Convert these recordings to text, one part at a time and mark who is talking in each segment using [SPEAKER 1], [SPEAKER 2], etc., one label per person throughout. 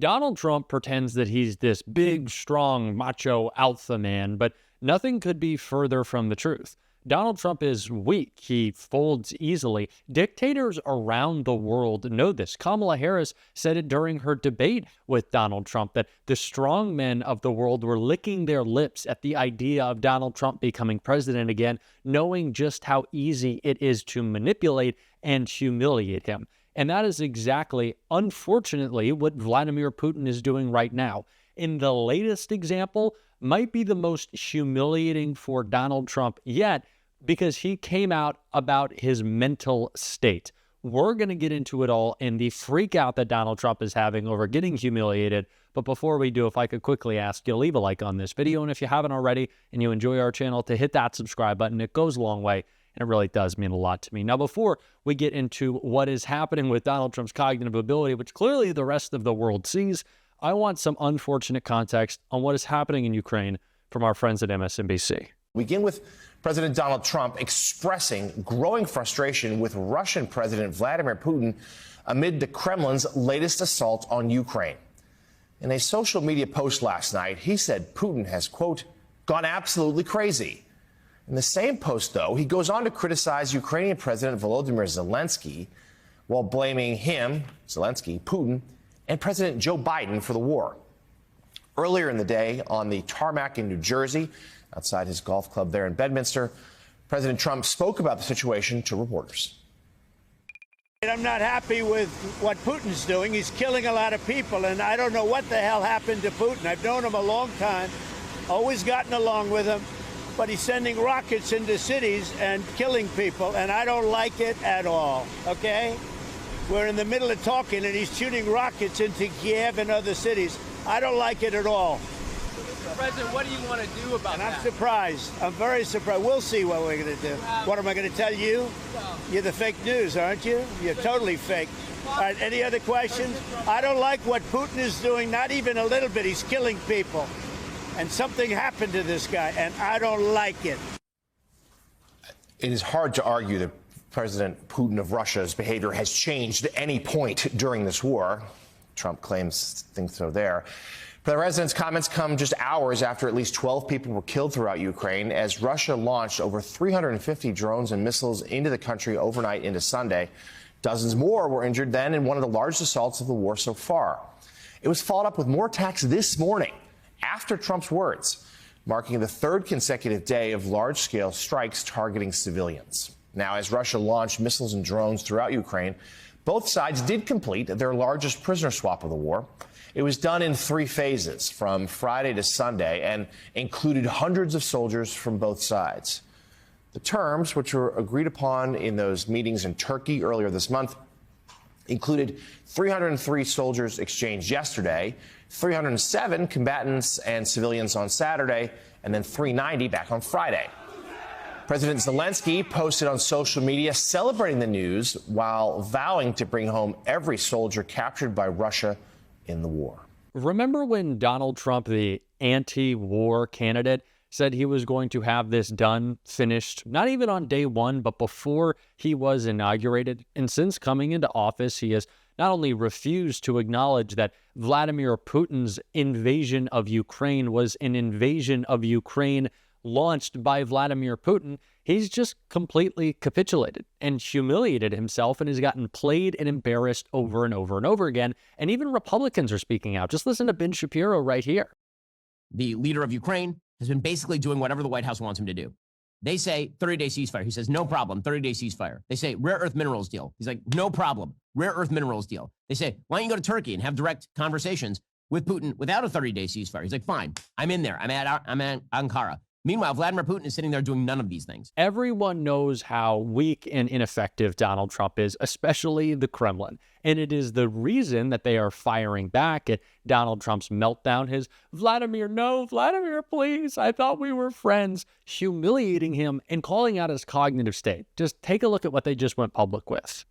[SPEAKER 1] Donald Trump pretends that he's this big, strong, macho alpha man, but nothing could be further from the truth. Donald Trump is weak. He folds easily. Dictators around the world know this. Kamala Harris said it during her debate with Donald Trump that the strong men of the world were licking their lips at the idea of Donald Trump becoming president again, knowing just how easy it is to manipulate and humiliate him. And that is exactly, unfortunately, what Vladimir Putin is doing right now. In the latest example, might be the most humiliating for Donald Trump yet, because he came out about his mental state. We're going to get into it all and the freak out that Donald Trump is having over getting humiliated. But before we do, if I could quickly ask you to leave a like on this video, and if you haven't already and you enjoy our channel, to hit that subscribe button. It goes a long way, and it really does mean a lot to me. Now, before we get into what is happening with Donald Trump's cognitive ability, which clearly the rest of the world sees, I want some unfortunate context on what is happening in Ukraine from our friends at MSNBC.
[SPEAKER 2] We begin with President Donald Trump expressing growing frustration with Russian President Vladimir Putin amid the Kremlin's latest assault on Ukraine. In a social media post last night, he said Putin has, quote, gone absolutely crazy. In the same post, though, he goes on to criticize Ukrainian President Volodymyr Zelensky while blaming him, Zelensky, Putin, and President Joe Biden for the war. Earlier in the day, on the tarmac in New Jersey, outside his golf club there in Bedminster, President Trump spoke about the situation to reporters.
[SPEAKER 3] I'm not happy with what Putin's doing. He's killing a lot of people, and I don't know what the hell happened to Putin. I've known him a long time, always gotten along with him, but he's sending rockets into cities and killing people, and I don't like it at all, okay? We're in the middle of talking, and he's shooting rockets into Kiev and other cities. I don't like it at all.
[SPEAKER 4] Mr. President, what do you want to do about that?
[SPEAKER 3] I'm surprised. I'm very surprised. We'll see what we're going to do. What am I going to tell you? You're the fake news, aren't you? You're totally fake. All right, any other questions? I don't like what Putin is doing, not even a little bit. He's killing people. And something happened to this guy, and I don't like it.
[SPEAKER 2] It is hard to argue that President Putin of Russia's behavior has changed at any point during this war. Trump claims things so there. But the president's comments come just hours after at least 12 people were killed throughout Ukraine as Russia launched over 350 drones and missiles into the country overnight into Sunday. Dozens more were injured then in one of the largest assaults of the war so far. It was followed up with more attacks this morning after Trump's words, marking the third consecutive day of large-scale strikes targeting civilians. Now, as Russia launched missiles and drones throughout Ukraine, both sides did complete their largest prisoner swap of the war. It was done in 3 phases from Friday to Sunday and included hundreds of soldiers from both sides. The terms, which were agreed upon in those meetings in Turkey earlier this month, included 303 soldiers exchanged yesterday, 307 combatants and civilians on Saturday, and then 390 back on Friday. President Zelensky posted on social media celebrating the news while vowing to bring home every soldier captured by Russia in the war.
[SPEAKER 1] Remember when Donald Trump, the anti-war candidate, said he was going to have this done, finished, not even on day one, but before he was inaugurated? And since coming into office, he has not only refused to acknowledge that Vladimir Putin's invasion of Ukraine was an invasion of Ukraine launched by Vladimir Putin, he's just completely capitulated and humiliated himself and has gotten played and embarrassed over and over and over again. And even Republicans are speaking out. Just listen to Ben Shapiro right here.
[SPEAKER 5] The leader of Ukraine has been basically doing whatever the White House wants him to do. They say 30-day ceasefire. He says, no problem, 30-day ceasefire. They say rare earth minerals deal. He's like, no problem, rare earth minerals deal. They say, why don't you go to Turkey and have direct conversations with Putin without a 30-day ceasefire? He's like, fine, I'm in there. I'm at Ankara. Meanwhile, Vladimir Putin is sitting there doing none of these things.
[SPEAKER 1] Everyone knows how weak and ineffective Donald Trump is, especially the Kremlin. And it is the reason that they are firing back at Donald Trump's meltdown, his Vladimir, no, Vladimir, please, I thought we were friends, humiliating him and calling out his cognitive state. Just take a look at what they just went public with.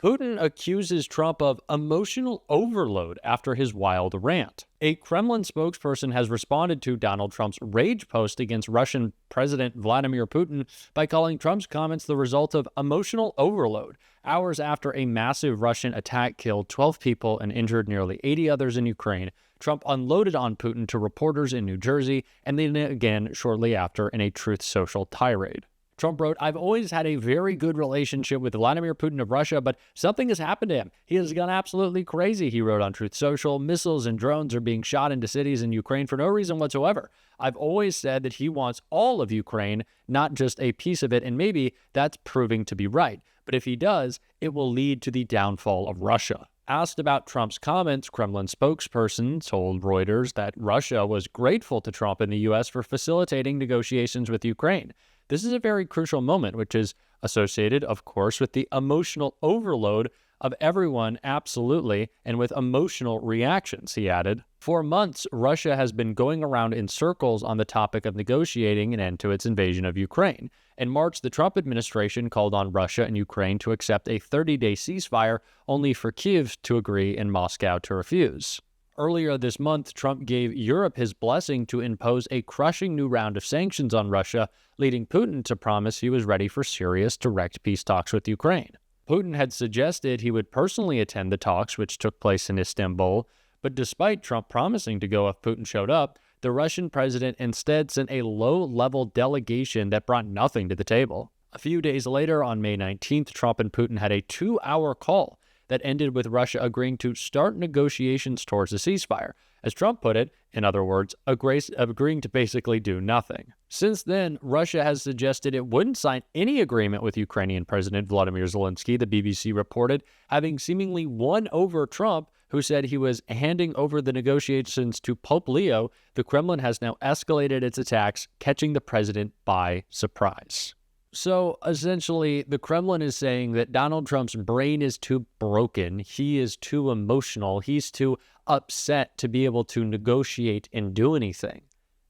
[SPEAKER 1] Putin accuses Trump of emotional overload after his wild rant. A Kremlin spokesperson has responded to Donald Trump's rage post against Russian President Vladimir Putin by calling Trump's comments the result of emotional overload Hours after a massive Russian attack killed 12 people and injured nearly 80 others in Ukraine, Trump unloaded on Putin to reporters in New Jersey and then again shortly after in a Truth Social tirade. Trump wrote, "I've always had a very good relationship with Vladimir Putin of Russia, but something has happened to him. He has gone absolutely crazy," he wrote on Truth Social. "Missiles and drones are being shot into cities in Ukraine for no reason whatsoever. I've always said that he wants all of Ukraine, not just a piece of it, and maybe that's proving to be right. But if he does, it will lead to the downfall of Russia." Asked about Trump's comments, Kremlin spokesperson told Reuters that Russia was grateful to Trump and the U.S. for facilitating negotiations with Ukraine. This is a very crucial moment, which is associated, of course, with the emotional overload of everyone, absolutely, and with emotional reactions, he added. For months, Russia has been going around in circles on the topic of negotiating an end to its invasion of Ukraine. In March, the Trump administration called on Russia and Ukraine to accept a 30-day ceasefire, only for Kyiv to agree and Moscow to refuse. Earlier this month, Trump gave Europe his blessing to impose a crushing new round of sanctions on Russia, leading Putin to promise he was ready for serious, direct peace talks with Ukraine. Putin had suggested he would personally attend the talks, which took place in Istanbul, but despite Trump promising to go if Putin showed up, the Russian president instead sent a low-level delegation that brought nothing to the table. A few days later, on May 19th, Trump and Putin had a 2-hour call that ended with Russia agreeing to start negotiations towards a ceasefire. As Trump put it, in other words, agreeing to basically do nothing. Since then, Russia has suggested it wouldn't sign any agreement with Ukrainian President Volodymyr Zelensky, the BBC reported, having seemingly won over Trump, who said he was handing over the negotiations to Pope Leo. The Kremlin has now escalated its attacks, catching the president by surprise. So essentially, the Kremlin is saying that Donald Trump's brain is too broken, he is too emotional, he's too upset to be able to negotiate and do anything.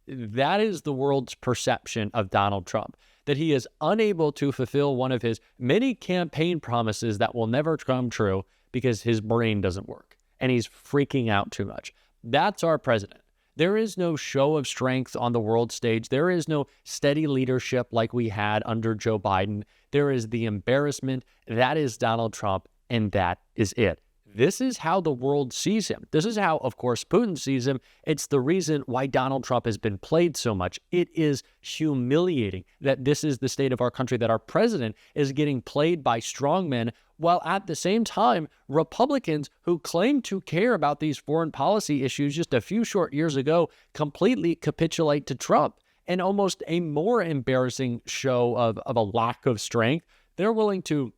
[SPEAKER 1] That is the world's perception of Donald Trump, that he is unable to fulfill one of his many campaign promises that will never come true because his brain doesn't work, and he's freaking out too much. That's our president. There is no show of strength on the world stage. There is no steady leadership like we had under Joe Biden. There is the embarrassment. That is Donald Trump, and that is it. This is how the world sees him. This is how, of course, Putin sees him. It's the reason why Donald Trump has been played so much. It is humiliating that this is the state of our country, that our president is getting played by strongmen, while at the same time, Republicans who claim to care about these foreign policy issues just a few short years ago completely capitulate to Trump. And almost a more embarrassing show of a lack of strength, they're willing to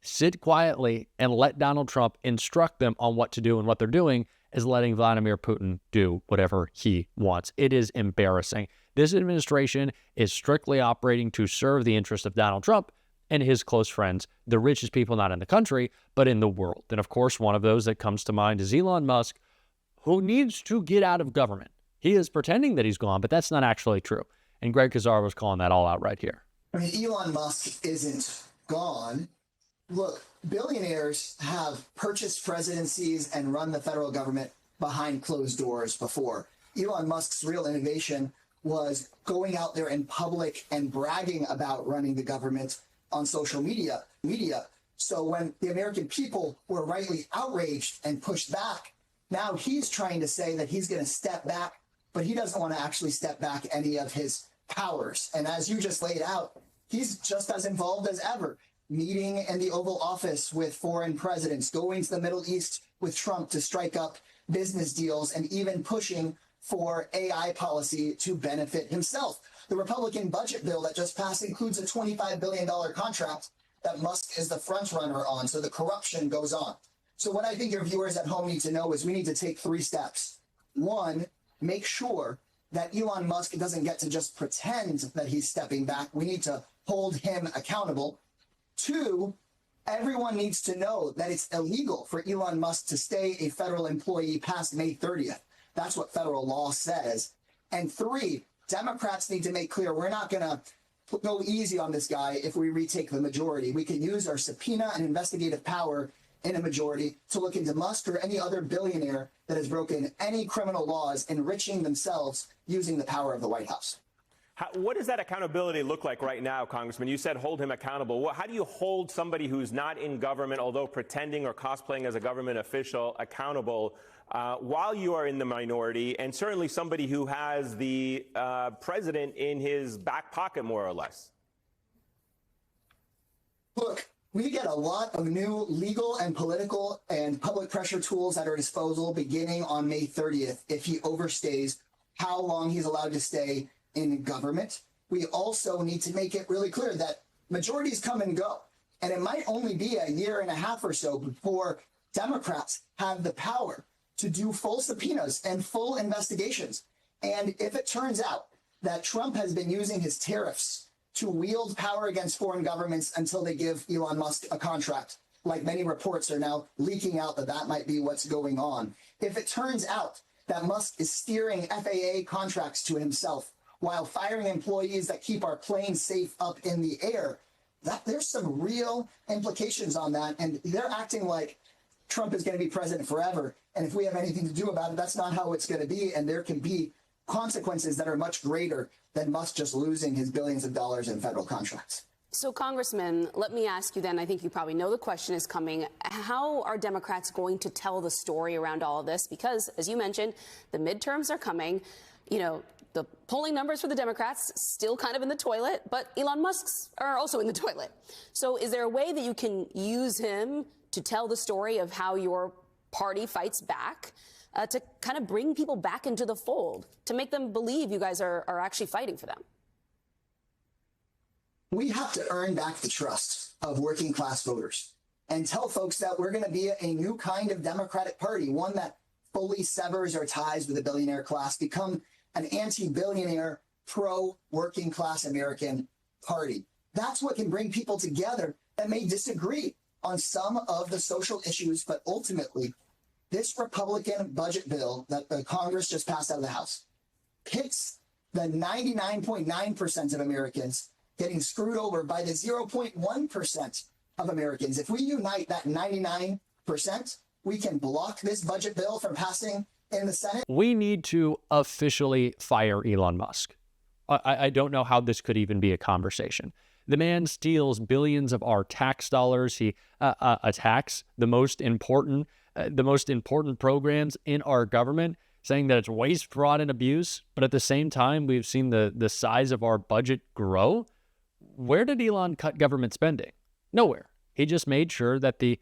[SPEAKER 1] sit quietly and let Donald Trump instruct them on what to do, and what they're doing is letting Vladimir Putin do whatever he wants. It is embarrassing. This administration is strictly operating to serve the interest of Donald Trump and his close friends, the richest people not in the country, but in the world. And of course, one of those that comes to mind is Elon Musk, who needs to get out of government. He is pretending that he's gone, but that's not actually true. And Greg Kazar was calling that all out right here.
[SPEAKER 6] I mean, Elon Musk isn't gone. Look, billionaires have purchased presidencies and run the federal government behind closed doors before. Elon Musk's real innovation was going out there in public and bragging about running the government on social media. So when the American people were rightly outraged and pushed back, now he's trying to say that he's going to step back, but he doesn't want to actually step back any of his powers. And as you just laid out, he's just as involved as ever. Meeting in the Oval Office with foreign presidents, going to the Middle East with Trump to strike up business deals, and even pushing for AI policy to benefit himself. The Republican budget bill that just passed includes a $25 billion contract that Musk is the front runner on, so the corruption goes on. So what I think your viewers at home need to know is we need to take 3 steps. 1, make sure that Elon Musk doesn't get to just pretend that he's stepping back. We need to hold him accountable. 2, everyone needs to know that it's illegal for Elon Musk to stay a federal employee past May 30th. That's what federal law says. And 3, Democrats need to make clear we're not going to go easy on this guy if we retake the majority. We can use our subpoena and investigative power in a majority to look into Musk or any other billionaire that has broken any criminal laws, enriching themselves using the power of the White House.
[SPEAKER 7] What does that accountability look like right now, Congressman? You said hold him accountable. How do you hold somebody who's not in government, although pretending or cosplaying as a government official, accountable while you are in the minority, and certainly somebody who has the president in his back pocket, more or less?
[SPEAKER 6] Look, we get a lot of new legal and political and public pressure tools at our disposal beginning on May 30th if he overstays how long he's allowed to stay in government. We also need to make it really clear that majorities come and go, and it might only be a year and a half or so before Democrats have the power to do full subpoenas and full investigations. And if it turns out that Trump has been using his tariffs to wield power against foreign governments until they give Elon Musk a contract, like many reports are now leaking out that that might be what's going on. If it turns out that Musk is steering FAA contracts to himself while firing employees that keep our planes safe up in the air, there's some real implications on that. And they're acting like Trump is going to be president forever. And if we have anything to do about it, that's not how it's going to be. And there can be consequences that are much greater than Musk just losing his billions of dollars in federal contracts.
[SPEAKER 8] So, Congressman, let me ask you then, I think you probably know the question is coming. How are Democrats going to tell the story around all of this? Because, as you mentioned, the midterms are coming. You know, the polling numbers for the Democrats still kind of in the toilet, but Elon Musk's are also in the toilet. So is there a way that you can use him to tell the story of how your party fights back, to kind of bring people back into the fold, to make them believe you guys are actually fighting for them?
[SPEAKER 6] We have to earn back the trust of working class voters and tell folks that we're going to be a new kind of Democratic Party, one that fully severs our ties with the billionaire class, become an anti-billionaire, pro-working class American party. That's what can bring people together that may disagree on some of the social issues, but ultimately, this Republican budget bill that the Congress just passed out of the House pits the 99.9% of Americans getting screwed over by the 0.1% of Americans. If we unite that 99%, we can block this budget bill from passing in the Senate.
[SPEAKER 1] We need to officially fire Elon Musk. I don't know how this could even be a conversation. The man steals billions of our tax dollars. He attacks the most important programs in our government, saying that it's waste, fraud, and abuse. But at the same time, we've seen the size of our budget grow. Where did Elon cut government spending? Nowhere. He just made sure that the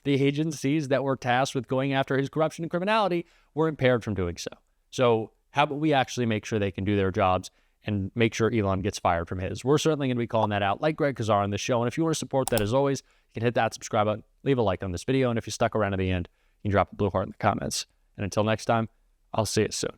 [SPEAKER 1] agencies that were tasked with going after his corruption and criminality were impaired from doing so. So how about we actually make sure they can do their jobs and make sure Elon gets fired from his? We're certainly going to be calling that out, like Greg Kazar on this show. And if you want to support that, as always, you can hit that subscribe button, leave a like on this video. And if you stuck around to the end, you can drop a blue heart in the comments. And until next time, I'll see you soon.